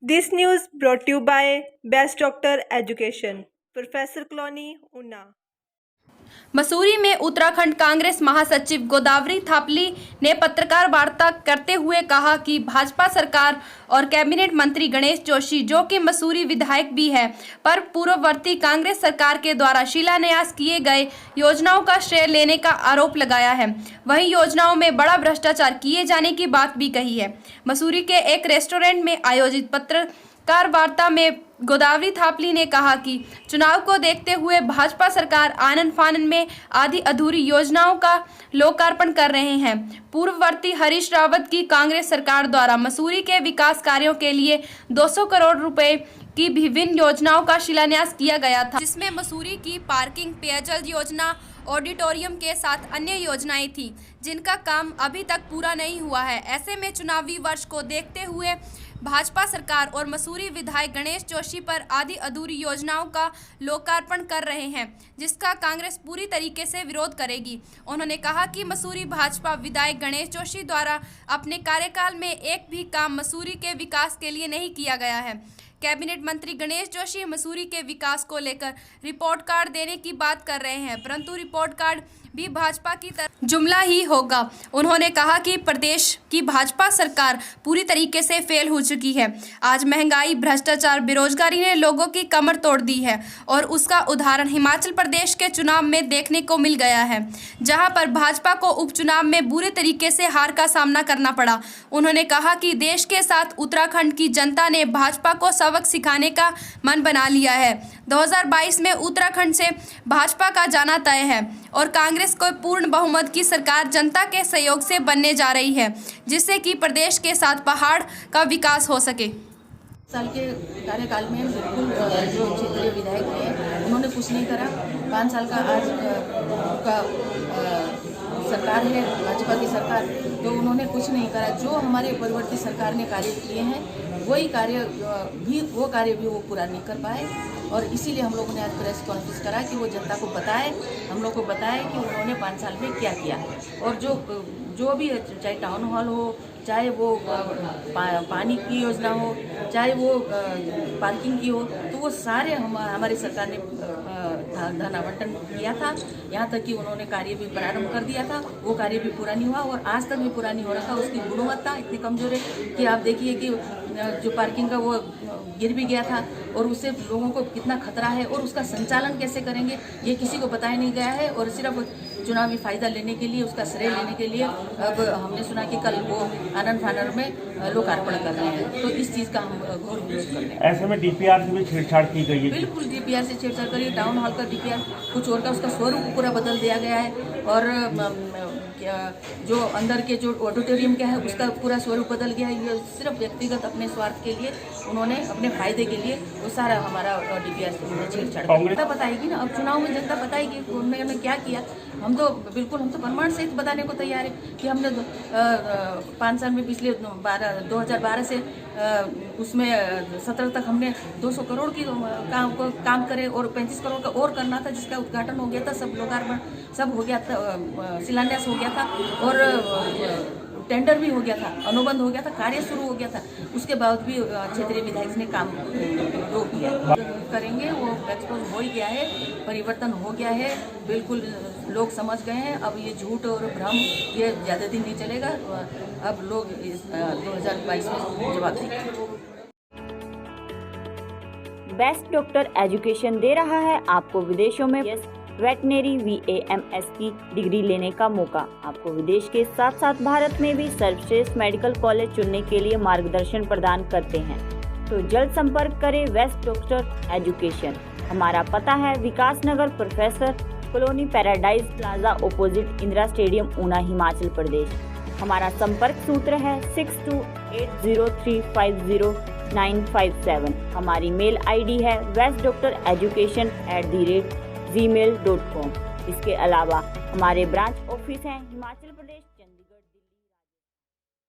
This news brought to you by Best Doctor Education, Professor Colony, Una. Mussoorie में उत्तराखंड कांग्रेस महासचिव गोदावरी थापली ने पत्रकार वार्ता करते हुए कहा कि भाजपा सरकार और कैबिनेट मंत्री गणेश जोशी, जो कि मसूरी विधायक भी है, पर पूर्ववर्ती कांग्रेस सरकार के द्वारा शिलान्यास किए गए योजनाओं का श्रेय लेने का आरोप लगाया है। वहीं योजनाओं में बड़ा भ्रष्टाचार किए जाने की बात भी कही है। मसूरी के एक रेस्टोरेंट में आयोजित पत्रकार वार्ता में गोदावरी थापली ने कहा कि चुनाव को देखते हुए भाजपा सरकार आनन फानन में आधी अधूरी योजनाओं का लोकार्पण कर रहे हैं। पूर्ववर्ती हरीश रावत की कांग्रेस सरकार द्वारा मसूरी के विकास कार्यों के लिए 200 करोड़ रुपए की विभिन्न योजनाओं का शिलान्यास किया गया था, जिसमें मसूरी की पार्किंग, पेयजल योजना, ऑडिटोरियम के साथ अन्य योजनाएं थी, जिनका काम अभी तक पूरा नहीं हुआ है। ऐसे में चुनावी वर्ष को देखते हुए भाजपा सरकार और मसूरी विधायक गणेश जोशी पर आधी अधूरी योजनाओं का लोकार्पण कर रहे हैं, जिसका कांग्रेस पूरी तरीके से विरोध करेगी। उन्होंने कहा कि मसूरी भाजपा विधायक गणेश जोशी द्वारा अपने कार्यकाल में एक भी काम मसूरी के विकास के लिए नहीं किया गया है। कैबिनेट मंत्री गणेश जोशी मसूरी के विकास को लेकर रिपोर्ट कार्ड देने की बात कर रहे हैं, परंतु रिपोर्ट कार्ड भी भाजपा की तरफ जुमला ही होगा। उन्होंने कहा कि प्रदेश की भाजपा सरकार पूरी तरीके से फेल हो चुकी है। आज महंगाई, भ्रष्टाचार, बेरोजगारी ने लोगों की कमर तोड़ दी है और उसका उदाहरण हिमाचल प्रदेश के चुनाव में देखने को मिल गया है, जहां पर भाजपा को उपचुनाव में बुरे तरीके से हार का सामना करना पड़ा। उन्होंने कहा कि देश के साथ उत्तराखंड की जनता ने भाजपा को सबक सिखाने का मन बना लिया है। 2022 में उत्तराखंड से भाजपा का जाना तय है और कांग्रेस को पूर्ण बहुमत की सरकार जनता के सहयोग से बनने जा रही है, जिससे कि प्रदेश के साथ पहाड़ का विकास हो सके। साल के कार्यकाल में बिल्कुल जो क्षेत्रीय विधायक हैं उन्होंने कुछ नहीं करा। 5 साल का आज का सरकार है, भाजपा की सरकार, तो उन्होंने कुछ नहीं करा। जो हमारे पूर्ववर्ती सरकार ने कार्य किए हैं वो कार्य भी वो पूरा नहीं कर पाए, और इसीलिए हम लोगों ने आज प्रेस कॉन्फ्रेंस करा कि वो जनता को बताए, हम लोग को बताए कि उन्होंने 5 साल में क्या किया। और जो भी, चाहे टाउन हॉल हो, चाहे वो पानी की योजना हो, चाहे वो पार्किंग की हो, तो वो सारे हमारी सरकार ने धन आवंटन किया था। यहाँ तक कि उन्होंने कार्य भी प्रारंभ कर दिया था, वो कार्य भी पूरा नहीं हुआ और आज तक भी पूरा नहीं हो रहा था। उसकी गुणवत्ता इतनी कमजोर है कि आप देखिए कि जो पार्किंग का वो गिर भी गया था और उससे लोगों को कितना खतरा है, और उसका संचालन कैसे करेंगे ये किसी को बताया नहीं गया है। और सिर्फ चुनावी फायदा लेने के लिए, उसका श्रेय लेने के लिए अब हमने सुना कि कल वो आनंद फानर में लोकार्पण कर रहे हैं, तो इस चीज़ का हम घोर विरोध कर रहे हैं। ऐसे में डीपीआर से भी छेड़छाड़ की गई है। बिल्कुल डीपीआर से छेड़छाड़ करी। टाउन हॉल का डीपीआर कुछ और का, उसका स्वरूप पूरा बदल दिया गया है, और जो अंदर के जो ऑडिटोरियम क्या है उसका पूरा स्वरूप बदल गया है। ये सिर्फ व्यक्तिगत अपने स्वार्थ के लिए, उन्होंने अपने फायदे के लिए वो सारा हमारा डीपीआर से छेड़छाड़। जनता बताएगी ना, अब चुनाव में जनता बताएगी उन्होंने क्या किया। हम तो प्रमाण सहित बताने को तैयार है कि हमने 5 साल में पिछले 2012 से उसमें 17 तक हमने 200 करोड़ की काम करे, और 35 करोड़ का और करना था, जिसका उद्घाटन हो गया था, सब लोकार्पण सब हो गया था, शिलान्यास हो गया था, और टेंडर भी हो गया था, अनुबंध हो गया था, कार्य शुरू हो गया था। उसके बाद भी क्षेत्रीय विधायक ने काम रोक दिया। करेंगे वो एक्सपोज हो ही गया है, परिवर्तन हो गया है, बिल्कुल लोग समझ गए हैं। अब ये झूठ और भ्रम ये ज़्यादा दिन नहीं चलेगा। अब लोग 2022 में जवाब देंगे। बेस्ट डॉक्टर एजुकेशन दे रहा है आपको विदेशों में वेटनरी VAMS की डिग्री लेने का मौका। आपको विदेश के साथ साथ भारत में भी सर्वश्रेष्ठ मेडिकल कॉलेज चुनने के लिए मार्गदर्शन प्रदान करते हैं। तो जल्द संपर्क करें बेस्ट डॉक्टर एजुकेशन। हमारा पता है Vikas Nagar, professor colony, paradise plaza, opposite Indira stadium, Una, Himachal Pradesh. हमारा संपर्क सूत्र है 6280350957। हमारी मेल ID है bestdoctoreducation@gmail.com। इसके अलावा हमारे ब्रांच ऑफिस हैं हिमाचल प्रदेश।